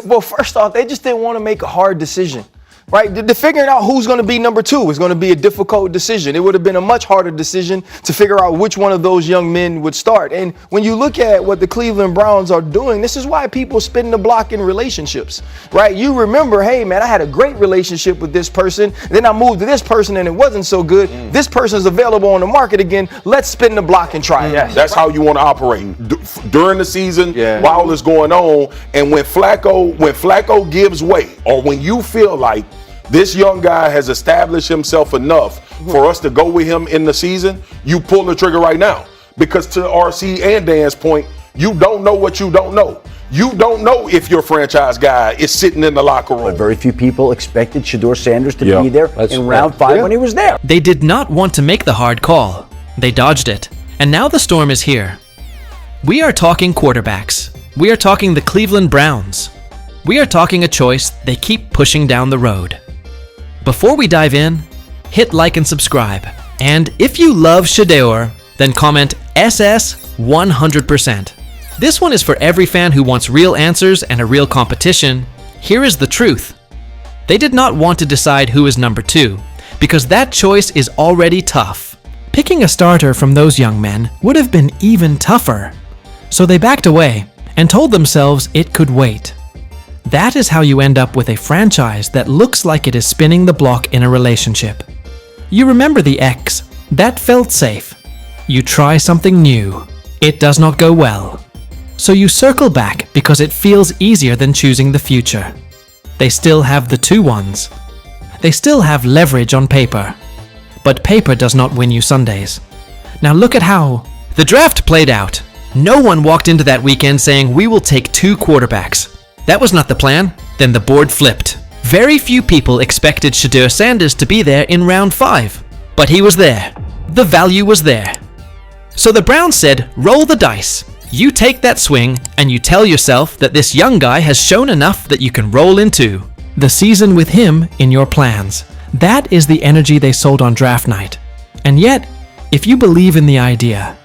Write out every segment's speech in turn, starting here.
Well, first off, they just didn't want to make a hard decision. Right? The figuring out who's going to be number 2 is going to be a difficult decision. It would have been a much harder decision to figure out which one of those young men would start. And when you look at what the Cleveland Browns are doing, this is why people spin the block in relationships, right? You remember, hey, man, I had a great relationship with this person. Then I moved to this person and it wasn't so good. This person's available on the market again. Let's spin the block and try it. Yes. That's how you want to operate during the season while it's going on. And when Flacco gives way, or when you feel like this young guy has established himself enough for us to go with him in the season, you pull the trigger right now. Because to RC and Dan's point, you don't know what you don't know. You don't know if your franchise guy is sitting in the locker room. But very few people expected Shedeur Sanders to be there in round 5 when he was there. They did not want to make the hard call. They dodged it. And now the storm is here. We are talking quarterbacks. We are talking the Cleveland Browns. We are talking a choice they keep pushing down the road. Before we dive in, hit like and subscribe. And if you love Shedeur, then comment SS 100%. This one is for every fan who wants real answers and a real competition. Here is the truth. They did not want to decide who is number 2, because that choice is already tough. Picking a starter from those young men would have been even tougher. So they backed away and told themselves it could wait. That is how you end up with a franchise that looks like it is spinning the block in a relationship. You remember the ex. That felt safe. You try something new. It does not go well. So you circle back because it feels easier than choosing the future. They still have the 2-1s. They still have leverage on paper. But paper does not win you Sundays. Now look at how the draft played out. No one walked into that weekend saying we will take 2 quarterbacks. That was not the plan. Then the board flipped. Very few people expected Shedeur Sanders to be there in round 5. But he was there. The value was there. So the Browns said, roll the dice. You take that swing and you tell yourself that this young guy has shown enough that you can roll into the season with him in your plans. That is the energy they sold on draft night. And yet, if you believe in the idea,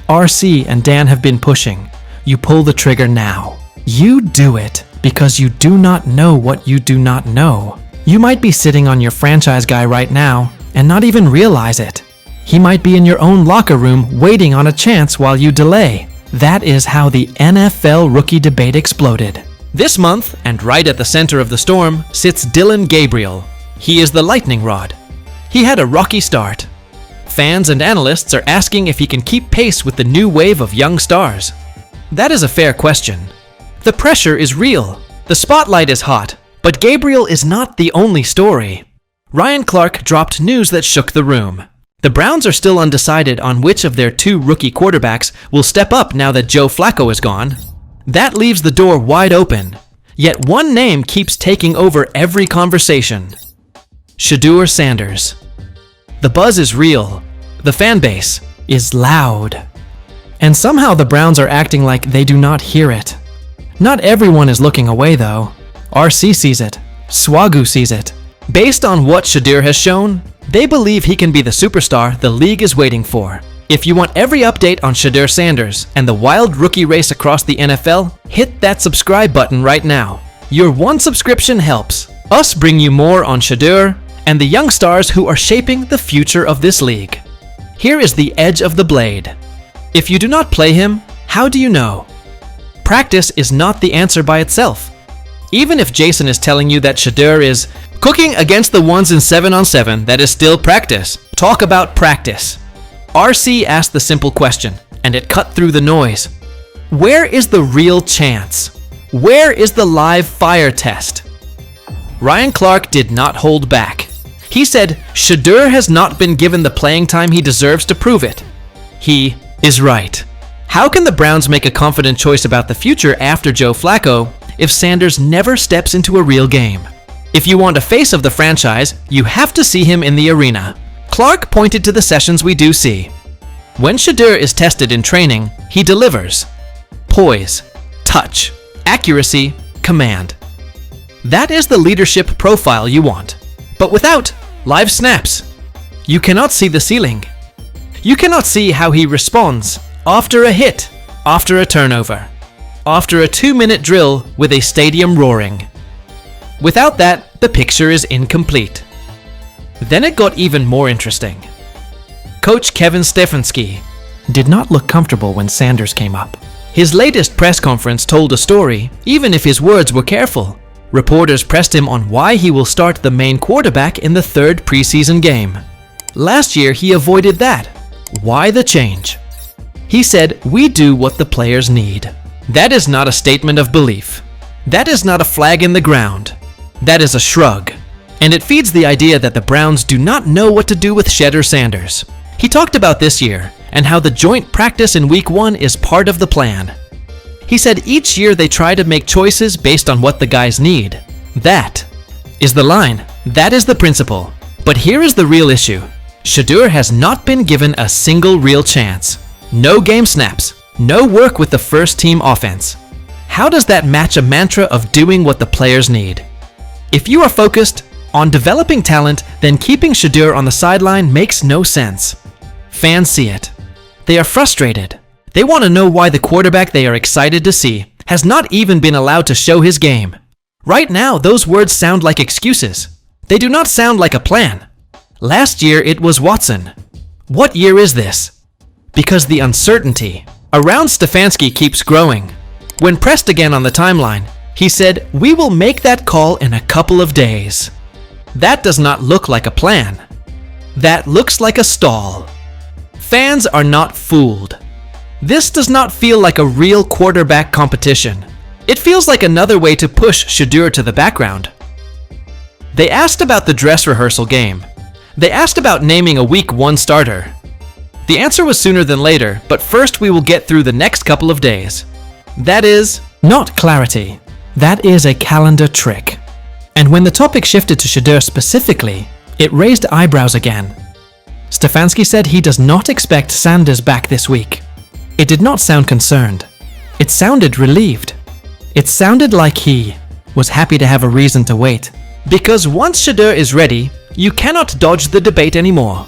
RC and Dan have been pushing, you pull the trigger now. You do it. Because you do not know what you do not know. You might be sitting on your franchise guy right now and not even realize it. He might be in your own locker room waiting on a chance while you delay. That is how the NFL rookie debate exploded. This month, and right at the center of the storm, sits Dylan Gabriel. He is the lightning rod. He had a rocky start. Fans and analysts are asking if he can keep pace with the new wave of young stars. That is a fair question. The pressure is real. The spotlight is hot. But Gabriel is not the only story. Ryan Clark dropped news that shook the room. The Browns are still undecided on which of their 2 rookie quarterbacks will step up now that Joe Flacco is gone. That leaves the door wide open. Yet one name keeps taking over every conversation. Shedeur Sanders. The buzz is real. The fan base is loud. And somehow the Browns are acting like they do not hear it. Not everyone is looking away though. RC sees it. Swagu sees it. Based on what Shedeur has shown, they believe he can be the superstar the league is waiting for. If you want every update on Shedeur Sanders and the wild rookie race across the NFL, hit that subscribe button right now. Your one subscription helps us bring you more on Shedeur and the young stars who are shaping the future of this league. Here is the edge of the blade. If you do not play him, how do you know? Practice is not the answer by itself. Even if Jason is telling you that Shedeur is cooking against the 1s in 7-on-7, that is still practice. Talk about practice. RC asked the simple question, and it cut through the noise. Where is the real chance? Where is the live fire test? Ryan Clark did not hold back. He said Shedeur has not been given the playing time he deserves to prove it. He is right. How can the Browns make a confident choice about the future after Joe Flacco if Sanders never steps into a real game? If you want a face of the franchise, you have to see him in the arena. Clark pointed to the sessions we do see. When Shedeur is tested in training, he delivers. Poise, touch, accuracy, command. That is the leadership profile you want. But without live snaps, you cannot see the ceiling. You cannot see how he responds after a hit, after a turnover. after a 2-minute drill with a stadium roaring. Without that, the picture is incomplete. Then it got even more interesting. Coach Kevin Stefanski did not look comfortable when Sanders came up. His latest press conference told a story, even if his words were careful. Reporters pressed him on why he will start the main quarterback in the 3rd preseason game. Last year, he avoided that. Why the change? He said, "We do what the players need." That is not a statement of belief. That is not a flag in the ground. That is a shrug. And it feeds the idea that the Browns do not know what to do with Shedeur Sanders. He talked about this year and how the joint practice in week 1 is part of the plan. He said each year they try to make choices based on what the guys need. That is the line. That is the principle. But here is the real issue. Shedeur has not been given a single real chance. No game snaps. No work with the first team offense. How does that match a mantra of doing what the players need? If you are focused on developing talent, then keeping Shedeur on the sideline makes no sense. Fans see it. They are frustrated. They want to know why the quarterback they are excited to see has not even been allowed to show his game. Right now, those words sound like excuses. They do not sound like a plan. Last year, it was Watson. What year is this? Because the uncertainty around Stefanski keeps growing. When pressed again on the timeline, he said, "We will make that call in a couple of days." That does not look like a plan. That looks like a stall. Fans are not fooled. This does not feel like a real quarterback competition. It feels like another way to push Shedeur to the background. They asked about the dress rehearsal game. They asked about naming a week 1 starter. The answer was sooner than later, but first we will get through the next couple of days. That is not clarity. That is a calendar trick. And when the topic shifted to Shedeur specifically, it raised eyebrows again. Stefanski said he does not expect Sanders back this week. It did not sound concerned. It sounded relieved. It sounded like he was happy to have a reason to wait. Because once Shedeur is ready, you cannot dodge the debate anymore.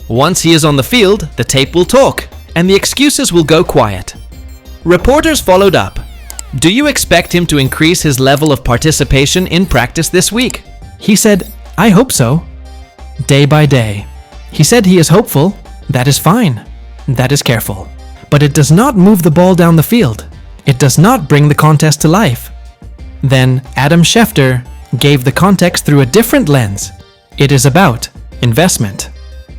Once he is on the field, the tape will talk, and the excuses will go quiet. Reporters followed up. Do you expect him to increase his level of participation in practice this week? He said, "I hope so." Day by day. He said he is hopeful. That is fine. That is careful. But it does not move the ball down the field. It does not bring the contest to life. Then Adam Schefter gave the context through a different lens. It is about investment.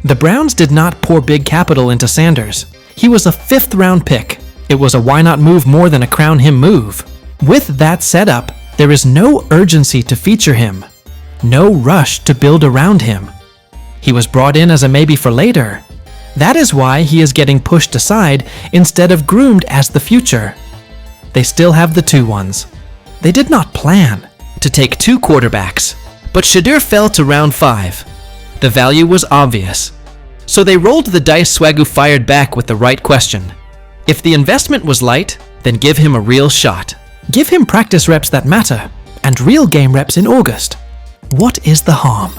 The Browns did not pour big capital into Sanders. He was a 5th-round pick. It was a why not move more than a crown him move. With that setup, there is no urgency to feature him. No rush to build around him. He was brought in as a maybe for later. That is why he is getting pushed aside instead of groomed as the future. They still have the 2-1s. They did not plan to take 2 quarterbacks, but Shedeur fell to round 5. The value was obvious. So they rolled the dice. Swagu fired back with the right question. If the investment was light, then give him a real shot. Give him practice reps that matter, and real game reps in August. What is the harm?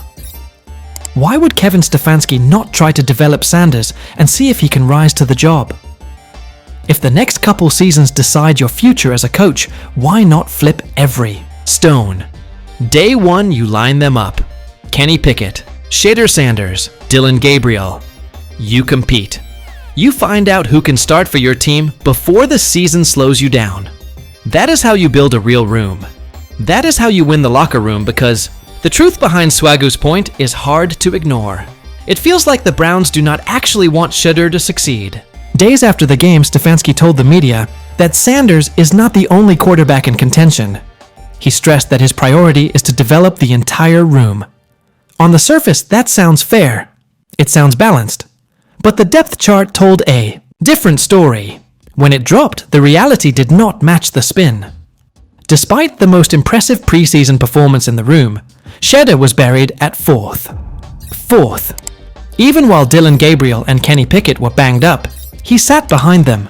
Why would Kevin Stefanski not try to develop Sanders and see if he can rise to the job? If the next couple seasons decide your future as a coach, why not flip every stone? Day 1, you line them up. Kenny Pickett, Shedeur Sanders, Gabriel. You compete. You find out who can start for your team before the season slows you down. That is how you build a real room. That is how you win the locker room, because the truth behind Swagu's point is hard to ignore. It feels like the Browns do not actually want Shedeur to succeed. Days after the game, Stefanski told the media that Sanders is not the only quarterback in contention. He stressed that his priority is to develop the entire room. On the surface, that sounds fair. It sounds balanced. But the depth chart told a different story. When it dropped, the reality did not match the spin. Despite the most impressive preseason performance in the room, Shedeur was buried at 4th. Even while Gabriel and Kenny Pickett were banged up, he sat behind them.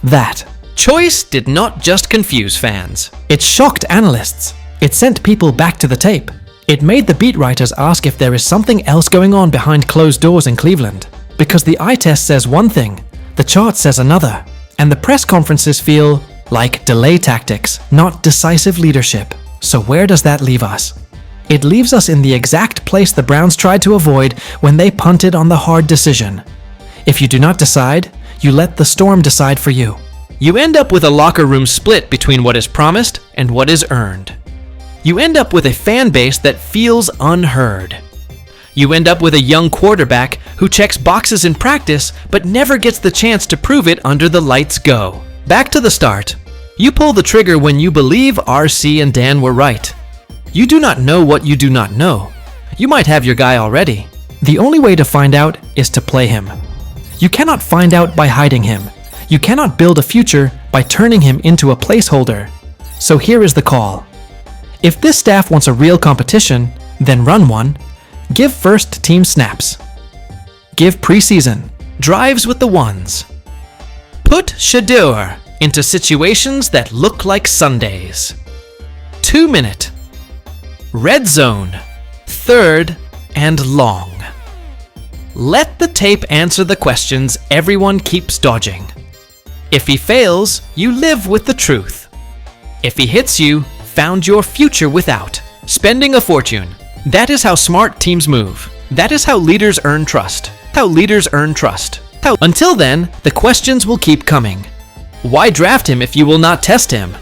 That choice did not just confuse fans. It shocked analysts. It sent people back to the tape. It made the beat writers ask if there is something else going on behind closed doors in Cleveland. Because the eye test says one thing, the chart says another, and the press conferences feel like delay tactics, not decisive leadership. So where does that leave us? It leaves us in the exact place the Browns tried to avoid when they punted on the hard decision. If you do not decide, you let the storm decide for you. You end up with a locker room split between what is promised and what is earned. You end up with a fan base that feels unheard. You end up with a young quarterback who checks boxes in practice but never gets the chance to prove it under the lights go. Back to the start. You pull the trigger when you believe RC and Dan were right. You do not know what you do not know. You might have your guy already. The only way to find out is to play him. You cannot find out by hiding him. You cannot build a future by turning him into a placeholder. So here is the call. If this staff wants a real competition, then run one. Give first team snaps. Give preseason. Drives with the ones. Put Shedeur into situations that look like Sundays. 2-minute. Red zone. 3rd and long. Let the tape answer the questions everyone keeps dodging. If he fails, you live with the truth. If he hits you, found your future without spending a fortune. That is how smart teams move. That is how leaders earn trust. Until then, the questions will keep coming. Why draft him if you will not test him?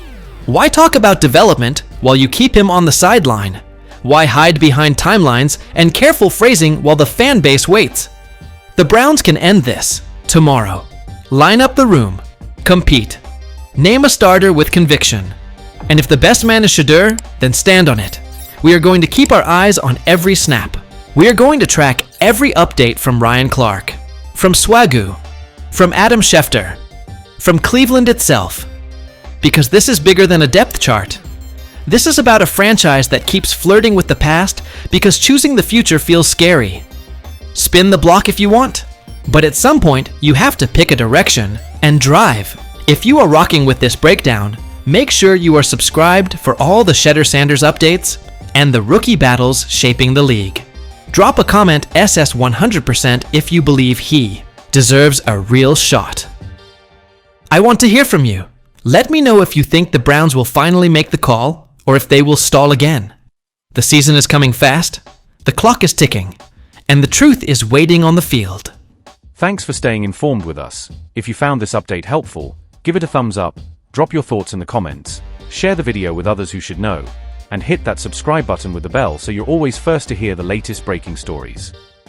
Why talk about development while you keep him on the sideline? Why hide behind timelines and careful phrasing while the fan base waits? The Browns can end this tomorrow. Line up the room. Compete. Name a starter with conviction. And if the best man is Shedeur, then stand on it. We are going to keep our eyes on every snap. We are going to track every update from Ryan Clark, from Swagu, from Adam Schefter, from Cleveland itself. Because this is bigger than a depth chart. This is about a franchise that keeps flirting with the past because choosing the future feels scary. Spin the block if you want, but at some point you have to pick a direction and drive. If you are rocking with this breakdown, make sure you are subscribed for all the Shedeur Sanders updates and the rookie battles shaping the league. Drop a comment SS 100% if you believe he deserves a real shot. I want to hear from you. Let me know if you think the Browns will finally make the call or if they will stall again. The season is coming fast, the clock is ticking, and the truth is waiting on the field. Thanks for staying informed with us. If you found this update helpful, give it a thumbs up, drop your thoughts in the comments, share the video with others who should know, and hit that subscribe button with the bell so you're always first to hear the latest breaking stories.